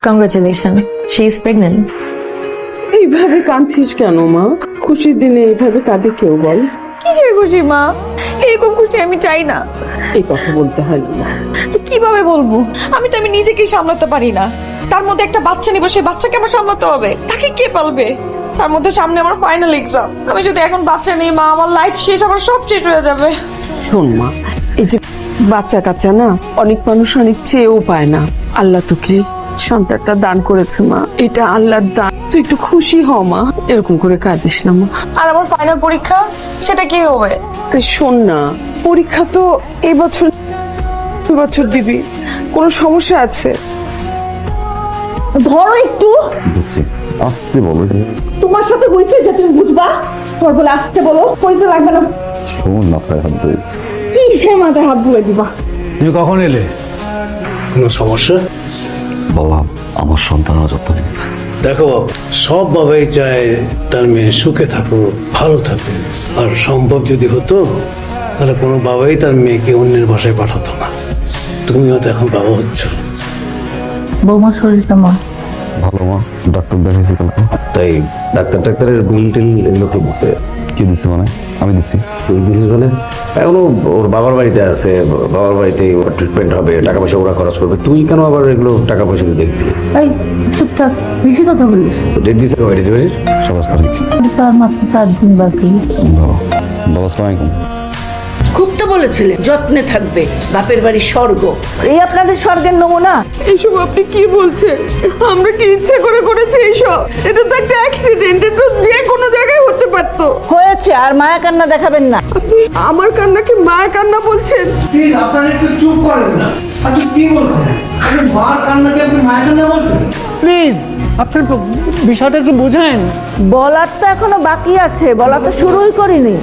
Congratulations, she is pregnant. এইভাবে কাঁদছিস কেন মা? খুশির দিনে এইভাবে কাঁদে কেউ বল? কিসের খুশি মা? এরকম খুশি আমি চাই না। এই কথা বলতে হয় না। তো কিভাবে বলবো? আমি নিজেকেই সামলাতে পারি না। তার মধ্যে একটা বাচ্চা নিব, সেই বাচ্চাকে আমার সামলাতে হবে। তাকে কে পালবে? তার মধ্যে সামনে আমার ফাইনাল এক্সাম। আমি যদি এখন বাচ্চা নিই মা, আমার লাইফ শেষ, আমার সব শেষ হয়ে যাবে। শোন মা, এই যে বাচ্চা কাচ্চা না, অনেক মানুষ অনেক চেয়েও পায় না। আল্লাহ তোকে সন্তানটা দান করেছে মা, এটা আল্লাহর দান। তুই একটু খুশি হ মা, এরকম করে কাঁদিস না মা। আর আমার ফাইনাল পরীক্ষা, সেটা কি হবে? আরে শোন না, পরীক্ষা তো এবছর বছর দিবি, কোনো সমস্যা আছে? ধরো একটু। বুঝছি, আসতে বলো। তোমার সাথে হয়েছে যে তুমি বুঝবা, তোর বলে আসতে বলো, পয়সা লাগবে না। শোন, মাথায় হাত ধরেছে। কিসের মাথায় হাত ধরে দিবা? তুমি কখন এলে? কোনো সমস্যা? বাবা, আমার সন্তানরা যত্ন নিচ্ছে। দেখো বাবা, সব বাবাই চায় তার মেয়ে সুখে থাকুক, ভালো থাকুক। আর সম্ভব যদি হতো তাহলে কোনো বাবাই তার মেয়েকে অন্যের বাসায় পাঠাতো না। তুমিও তো এখন বাবা হচ্ছ। বৌমার শরীর কেমন? ভালো মা, ডাক্তার দেখাইছি কালকে। তাই ডাক্তারের বিল টিল এগুলো কি দিচ্ছে? কি দিছে মানে? আমি দিছি। তুই দিছিস মানে? এখনো ওর বাবার বাড়িতে আছে, বাবার বাড়িতে ট্রিটমেন্ট হবে, টাকা পয়সা ওরা খরচ করবে। তুই কেন আবার এগুলো টাকা পয়সা দিয়ে দেখবি? এই চুপচাপ, বেশি কথা বলিস। ডেট দিছে কবে ডেলিভারির? 27 তারিখ। তার মাত্র 4 দিন বাকি। বাবা, বাবা আসসালামু আলাইকুম। খুব তো বলেছিলেন যত্নে থাকবে, বাপের বাড়ি স্বর্গ। এই আপনাদের স্বর্গের নমুনা। এইসব আপনি কি বলছেন? আমরা কি ইচ্ছা করে করেছি এইসব? এটা তো একটা অ্যাক্সিডেন্ট, এটা যে কোনো জায়গায় হতে পারতো। হয়েছে, আর মায়া কান্না দেখাবেন না। আপনি আমার কান্নাকে মায়া কান্না বলছেন? প্লিজ আপনারা একটু চুপ করেন না। আপনি কি বলছেন? আপনি মার কান্নাকে আপনি মায়ের কান্না বলছেন? প্লিজ আপনার বিষয়টা একটু বোঝেন। বলার তো এখনো বাকি আছে, বলা তো শুরুই করিনি।